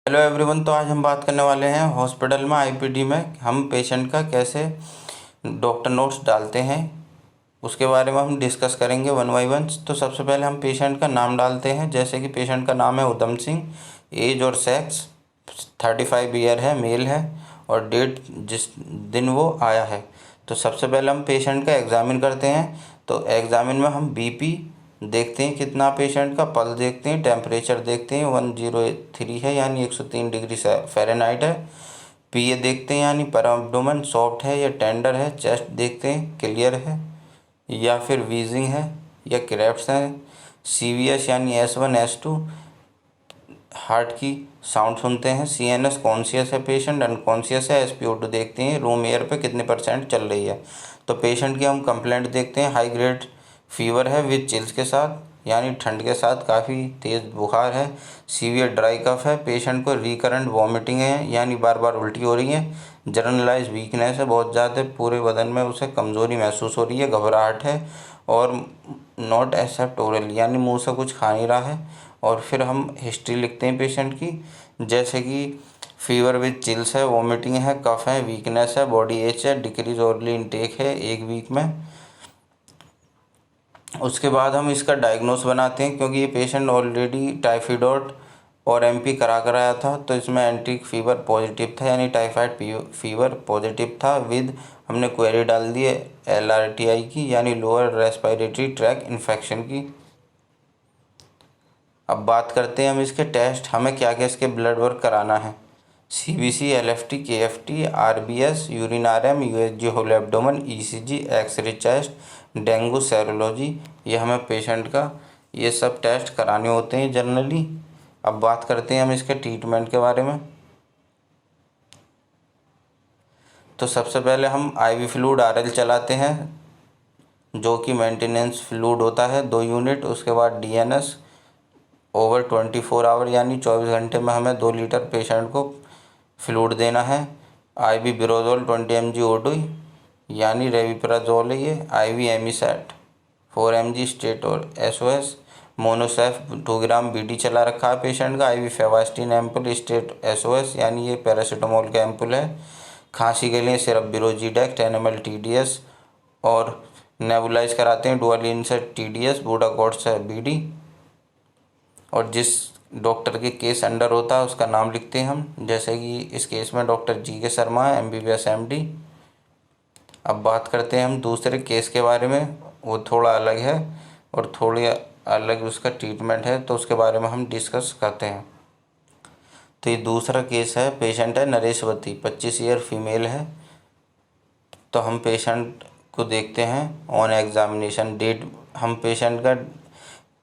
Hello everyone. तो आज हम बात करने वाले हैं हॉस्पिटल में आईपीडी में हम पेशेंट का कैसे डॉक्टर नोट्स डालते हैं, उसके बारे में हम डिस्कस करेंगे वन बाय वन। तो सबसे पहले हम पेशेंट का नाम डालते हैं। जैसे कि पेशेंट का नाम है उधम सिंह, एज और सेक्स 35 ईयर है, मेल है, और डेट जिस दिन वो आया है। तो सबसे पहले हम पेशेंट का एग्ज़ामिन करते हैं। तो एग्ज़ामिन में हम बीपी देखते हैं कितना, पेशेंट का पल्स देखते हैं, टेम्परेचर देखते हैं 103 है यानी 103 डिग्री फ़ारेनहाइट है। पीए देखते हैं यानी पर एब्डोमेन सॉफ्ट है या टेंडर है। चेस्ट देखते हैं क्लियर है या फिर वीजिंग है या क्रैप्स है। सीवीएस यानी S1 S2 हार्ट की साउंड सुनते हैं। सीएनएस कॉन्शियस है पेशेंट, अनकॉन्शियस है। SpO2 देखते हैं रूम एयर पे कितने % चल रही है। तो पेशेंट की हम कंप्लेंट देखते हैं। हाई ग्रेड फीवर है विद चिल्स के साथ यानी ठंड के साथ काफ़ी तेज़ बुखार है। सीवियर ड्राई कफ है। पेशेंट को रिकरेंट वॉमिटिंग है यानी बार बार उल्टी हो रही है। जनरलाइज वीकनेस है बहुत ज़्यादा, पूरे बदन में उसे कमज़ोरी महसूस हो रही है। घबराहट है और नॉट एक्सेप्ट ओरल यानी मुंह से कुछ खा नहीं रहा है। और फिर हम हिस्ट्री लिखते हैं पेशेंट की, जैसे कि फीवर विद चिल्स है, वॉमिटिंग है, कफ है, वीकनेस है, बॉडी एच है, डिक्रीज ओरली इंटेक है 1 वीक में। उसके बाद हम इसका डायग्नोस बनाते हैं, क्योंकि ये पेशेंट ऑलरेडी टाइफाइड और एमपी करा कर आया था। तो इसमें एंट्रिक फीवर पॉजिटिव था यानी टाइफाइड फीवर पॉजिटिव था। विद हमने क्वेरी डाल दी है LRTI की यानी लोअर रेस्पिरेटरी ट्रैक इन्फेक्शन की। अब बात करते हैं हम इसके टेस्ट, हमें क्या क्या इसके ब्लड वर्क कराना है। CBC, LFT, KFT, RBS, urine RM, USG whole abdomen, ECG, x-ray chest, dengue serology, ये हमें पेशेंट का ये सब टेस्ट कराने होते हैं जनरली। अब बात करते हैं हम इसके ट्रीटमेंट के बारे में। तो सबसे पहले हम IV फ्लूइड RL चलाते हैं, जो कि मेंटेनेंस फ्लूइड होता है 2 यूनिट। उसके बाद DNS ओवर 24 आवर यानी 24 घंटे में हमें 2 लीटर पेशेंट को फ्लूइड देना है। IV बिरोजोल 20 mg OD यानी रेविप्राजोल है ये। IV एमिसेट 4 mg स्टेट और SOS। मोनोसेफ 2 ग्राम BD चला रखा है पेशेंट का। IV फेवास्टिन एम्पुल स्टेट SOS यानी ये पैरासीटामोल का एम्पुल है। खांसी के लिए सिरप बिरोजीडेक 10 ml TDS और नेबुलाइज कराते हैं डुअलिन से TDS, बूडाकोट से BD। और जिस डॉक्टर के केस अंडर होता है उसका नाम लिखते हैं हम, जैसे कि इस केस में डॉक्टर GK शर्मा है, MBBS MD। अब बात करते हैं हम दूसरे केस के बारे में, वो थोड़ा अलग है और थोड़ी अलग उसका ट्रीटमेंट है, तो उसके बारे में हम डिस्कस करते हैं। तो ये दूसरा केस है, पेशेंट है नरेशवती, 25 ईयर फीमेल है। तो हम पेशेंट को देखते हैं ऑन एग्जामिनेशन। डेट हम पेशेंट का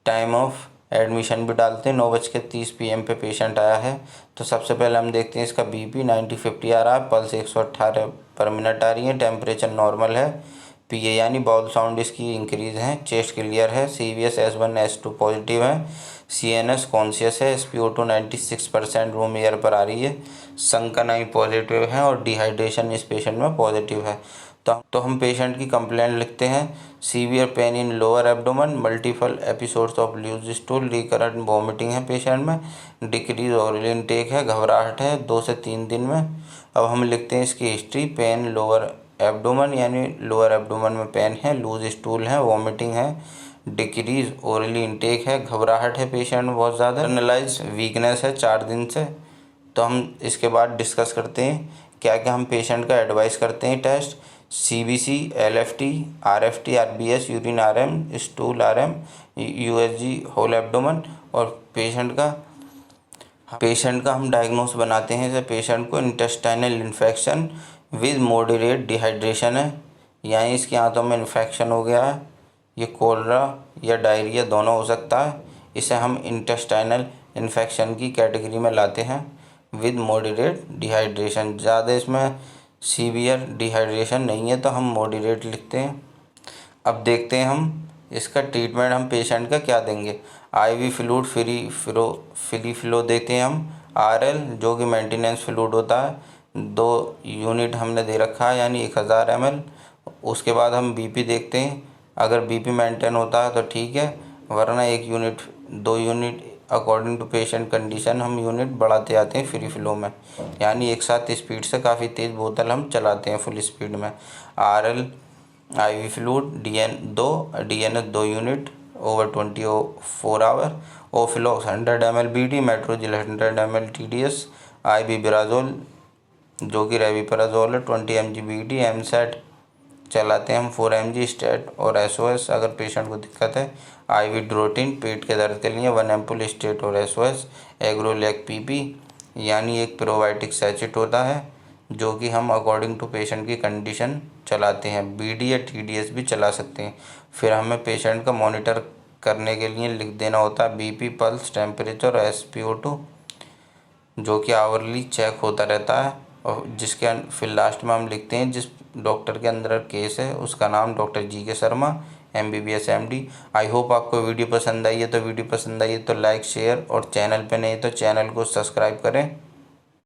टाइम ऑफ एडमिशन भी डालते हैं, 9:30 PM पे पेशेंट आया है। तो सबसे पहले हम देखते हैं इसका BP 90/50 आ रहा है, पल्स 118 पर मिनट आ रही है, टेम्परेचर नॉर्मल है। PA यानी बाउल साउंड इसकी इंक्रीज है, चेस्ट क्लियर है, CVS S1 S2 पॉजिटिव है, CNS कॉन्शियस है, SpO2 96% रूम एयर पर आ रही है, संकनाई पॉजिटिव है और डिहाइड्रेशन इस पेशेंट में पॉजिटिव है। तो हम पेशेंट की कंप्लेंट लिखते हैं। Severe pain in lower abdomen, multiple episodes of loose stool, recurrent vomiting है पेशेंट में, डिक्रीज ओरल इनटेक है, घबराहट है 2 से 3 दिन में। अब हम लिखते हैं इसकी हिस्ट्री। पेन लोअर एब्डोमेन यानी लोअर एब्डोमेन में पेन है, लूज स्टूल है, वॉमिटिंग है, डिक्रीज ओरली इनटेक है, घबराहट है पेशेंट में बहुत ज़्यादा, जनरलाइज वीकनेस है 4 दिन से। तो हम इसके बाद डिस्कस करते हैं क्या क्या हम पेशेंट का एडवाइस करते हैं test. CBC, LFT, RFT, RBS, urine RM, stool RM, USG whole abdomen. और पेशेंट का हम डायग्नोस बनाते हैं। जैसे पेशेंट को intestinal infection with moderate dehydration है, यानी इसकी आंतों में इन्फेक्शन हो गया है। ये कोलरा या डायरिया दोनों हो सकता है। इसे हम इंटेस्टाइनल इन्फेक्शन की कैटेगरी में लाते हैं विद मॉडरेट डिहाइड्रेशन। ज़्यादा इसमें सीवियर डिहाइड्रेशन नहीं है तो हम मॉडरेट लिखते हैं। अब देखते हैं हम इसका ट्रीटमेंट हम पेशेंट का क्या देंगे। IV फ्लूइड फ्री फ्लो देते हैं हम। RL जो कि मेंटेनेंस फ्लूइड होता है 2 यूनिट हमने दे रखा है यानी 1000 ml। उसके बाद हम BP देखते हैं, अगर BP मेंटेन होता है तो ठीक है, वरना 1 unit 2 unit according to patient condition हम यूनिट बढ़ाते जाते हैं फ्री फ्लो में, यानी एक साथ स्पीड से काफ़ी तेज़ बोतल हम चलाते हैं फुल स्पीड में। RL IV fluid DNS 2 unit over 24 hour. Oflox 100 ml BD, Metrogyl 100 ml TDS, IV बिराजोल जो कि रेविपराजोल है 20 mg BD। MSAT चलाते हैं हम 4 mg स्टेट और SOS अगर पेशेंट को दिक्कत है। IV ड्रोटिन पेट के दर्द के लिए 1 एम्पुल स्टेट और SOS। एग्रोलैक PP यानी एक प्रोबायोटिक सैचेट होता है जो कि हम अकॉर्डिंग टू पेशेंट की कंडीशन चलाते हैं। BD या TDS भी चला सकते हैं। फिर हमें पेशेंट का मॉनिटर करने के लिए लिख देना होता है BP, पल्स, टेम्परेचर और SpO2 जो कि आवरली चेक होता रहता है। और जिसके फिर लास्ट में हम लिखते हैं जिस डॉक्टर के अंदर केस है उसका नाम doctor GK Sharma MBBS MD। I hope आपको वीडियो पसंद आई है तो लाइक शेयर और चैनल पे नहीं तो चैनल को सब्सक्राइब करें।